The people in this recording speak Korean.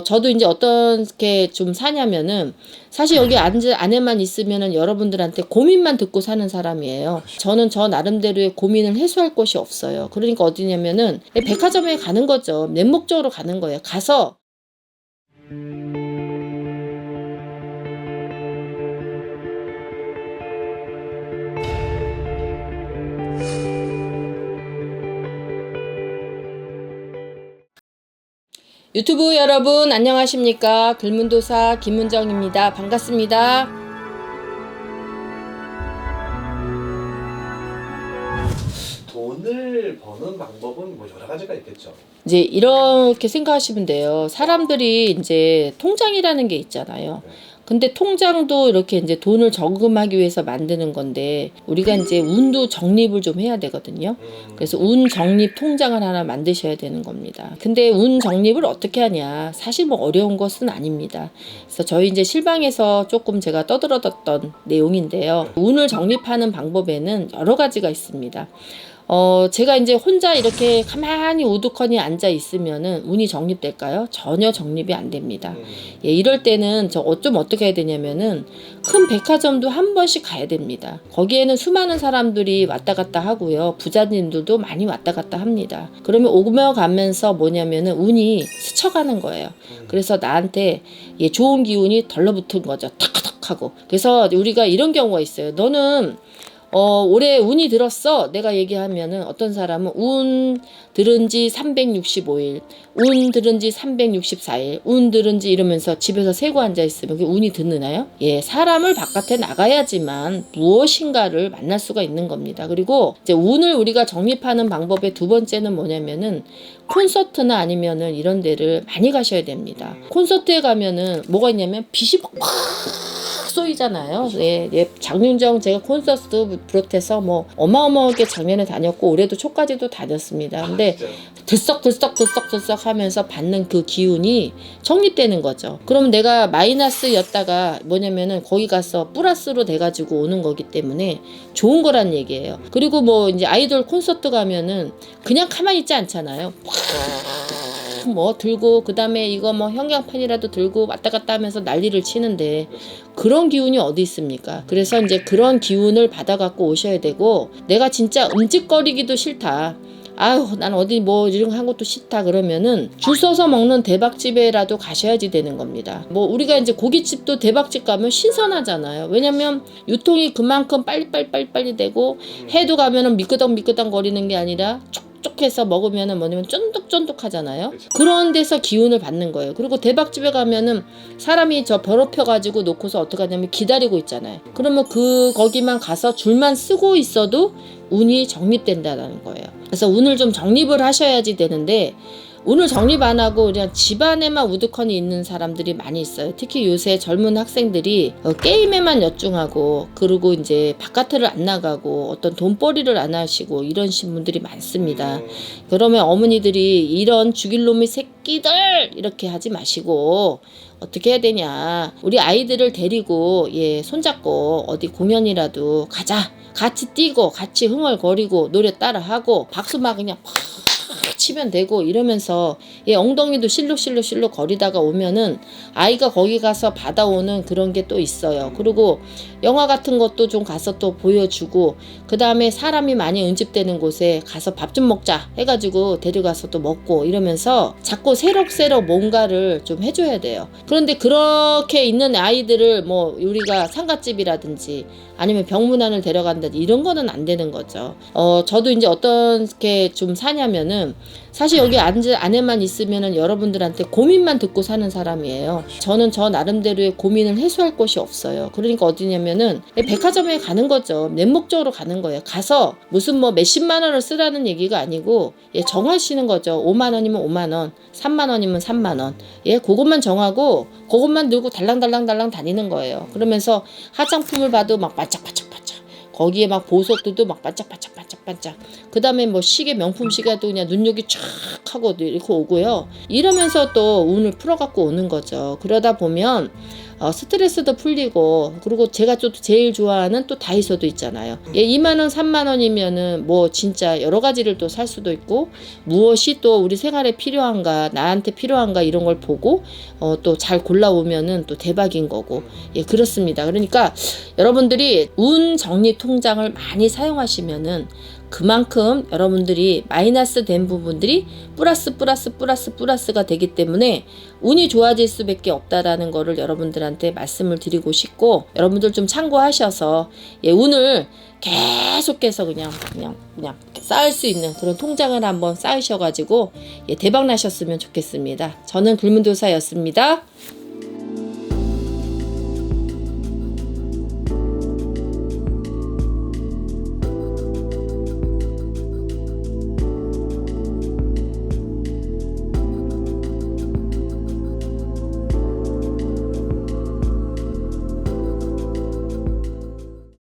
저도 이제 어떻게 좀 사냐면은 사실 여기 안에만 있으면은 여러분들한테 고민만 듣고 사는 사람이에요. 저는 저 나름대로의 고민을 해소할 곳이 없어요. 그러니까 어디냐면은 백화점에 가는 거죠. 맹목적으로 가는 거예요. 가서 유튜브 여러분 안녕하십니까? 글문도사 김문정입니다. 반갑습니다. 돈을 버는 방법은 뭐 여러 가지가 있겠죠. 이제 이렇게 생각하시면 돼요. 사람들이 이제 통장이라는 게 있잖아요. 네. 근데 통장도 이렇게 이제 돈을 저금하기 위해서 만드는 건데 우리가 이제 운도 적립을 좀 해야 되거든요. 그래서 운 적립 통장을 하나 만드셔야 되는 겁니다. 근데 운 적립을 어떻게 하냐? 사실 뭐 어려운 것은 아닙니다. 그래서 저희 이제 실방에서 조금 제가 떠들어뒀던 내용인데요. 운을 적립하는 방법에는 여러 가지가 있습니다. 제가 이제 혼자 이렇게 가만히 우두커니 앉아 있으면은 운이 적립될까요? 전혀 적립이 안 됩니다. 예, 이럴 때는 좀 어떻게 해야 되냐면은 큰 백화점도 한 번씩 가야 됩니다. 거기에는 수많은 사람들이 왔다 갔다 하고요. 부자님들도 많이 왔다 갔다 합니다. 그러면 오며 가면서 뭐냐면은 운이 스쳐가는 거예요. 그래서 나한테 좋은 기운이 덜러붙은 거죠. 탁탁 하고. 그래서 우리가 이런 경우가 있어요. 너는 올해 운이 들었어. 내가 얘기하면은 어떤 사람은 운 들은 지 365일, 운 들은 지 364일, 운 들은 지 이러면서 집에서 세고 앉아 있으면 그게 운이 드느나요? 예, 사람을 바깥에 나가야지만 무엇인가를 만날 수가 있는 겁니다. 그리고 이제 운을 우리가 정립하는 방법의 두 번째는 뭐냐면은 콘서트나 아니면은 이런 데를 많이 가셔야 됩니다. 콘서트에 가면은 뭐가 있냐면 빛이 막 쏘이잖아요. 예, 장윤정 제가 콘서트 비롯해서 뭐 어마어마하게 작년에 다녔고 올해도 초까지도 다녔습니다. 근데 들썩 하면서 받는 그 기운이 정립되는 거죠. 그럼 내가 마이너스였다가 뭐냐면은 거기 가서 플러스로 돼가지고 오는 거기 때문에 좋은 거란 얘기예요. 그리고 뭐 이제 아이돌 콘서트 가면은 그냥 가만히 있지 않잖아요. 뭐 들고 그다음에 이거 뭐 형광판이라도 들고 왔다 갔다 하면서 난리를 치는데 그런 기운이 어디 있습니까? 그래서 이제 그런 기운을 받아 갖고 오셔야 되고 내가 진짜 음직거리기도 싫다. 아유 난 어디 뭐 이런 거 한 것도 싫다 그러면은 줄 서서 먹는 대박집에라도 가셔야지 되는 겁니다. 뭐 우리가 이제 고깃집도 대박집 가면 신선하잖아요. 왜냐면 유통이 그만큼 빨리 되고 해도 가면은 미끄덩 거리는 게 아니라 촉촉해서 먹으면은 뭐냐면 쫀득쫀득하잖아요. 그런 데서 기운을 받는 거예요. 그리고 대박집에 가면은 사람이 더럽혀가지고 놓고서 어떻게 하냐면 기다리고 있잖아요. 그러면 거기만 가서 줄만 쓰고 있어도 운이 적립된다는 거예요. 그래서 운을 좀 적립을 하셔야지 되는데 운을 적립 안 하고 그냥 집안에만 우두커니 있는 사람들이 많이 있어요. 특히 요새 젊은 학생들이 게임에만 열중하고 그리고 이제 바깥을 안 나가고 어떤 돈벌이를 안 하시고 이런 분들이 많습니다. 그러면 어머니들이 이런 죽일 놈의 새끼들 이렇게 하지 마시고 어떻게 해야 되냐. 우리 아이들을 데리고 손잡고 어디 공연이라도 가자. 같이 뛰고 같이 흥얼거리고 노래 따라하고 박수 막 그냥 팍 치면 되고 이러면서 엉덩이도 실룩 거리다가 오면은 아이가 거기 가서 받아오는 그런 게 또 있어요. 그리고 영화 같은 것도 좀 가서 또 보여주고 그 다음에 사람이 많이 응집되는 곳에 가서 밥 좀 먹자 해가지고 데려가서 또 먹고 이러면서 자꾸 새록새록 뭔가를 좀 해줘야 돼요. 그런데 그렇게 있는 아이들을 뭐 우리가 상갓집이라든지 아니면 병문안을 데려간다든지 이런 거는 안 되는 거죠. 저도 이제 어떻게 좀 사냐면은 사실 여기 안에만 있으면은 여러분들한테 고민만 듣고 사는 사람이에요. 저는 저 나름대로의 고민을 해소할 곳이 없어요. 그러니까 어디냐면은 백화점에 가는 거죠. 맹목적으로 가는 거예요. 가서 무슨 뭐 몇십만 원을 쓰라는 얘기가 아니고 정하시는 거죠. 5만 원이면 5만 원, 3만 원이면 3만 원. 그것만 정하고 그것만 들고 달랑달랑 다니는 거예요. 그러면서 화장품을 봐도 막 반짝반짝 거기에 막 보석들도 막 반짝반짝 그 다음에 뭐 시계 명품 시계도 그냥 눈여기 쫙 하고 이렇게 오고요. 이러면서 또 운을 풀어갖고 오는 거죠. 그러다 보면 스트레스도 풀리고, 그리고 제가 또 제일 좋아하는 또 다이소도 있잖아요. 예, 2만 원, 3만 원이면은 뭐 진짜 여러 가지를 또 살 수도 있고, 무엇이 또 우리 생활에 필요한가, 나한테 필요한가 이런 걸 보고 또 잘 골라오면은 또 대박인 거고. 예, 그렇습니다. 그러니까 여러분들이 운 적립 통장을 많이 사용하시면은 그만큼 여러분들이 마이너스 된 부분들이 플러스가 되기 때문에 운이 좋아질 수밖에 없다라는 거를 여러분들한테 말씀을 드리고 싶고, 여러분들 좀 참고하셔서 예, 운을 계속해서 그냥 쌓을 수 있는 그런 통장을 한번 쌓으셔가지고 예, 대박 나셨으면 좋겠습니다. 저는 글문도사였습니다.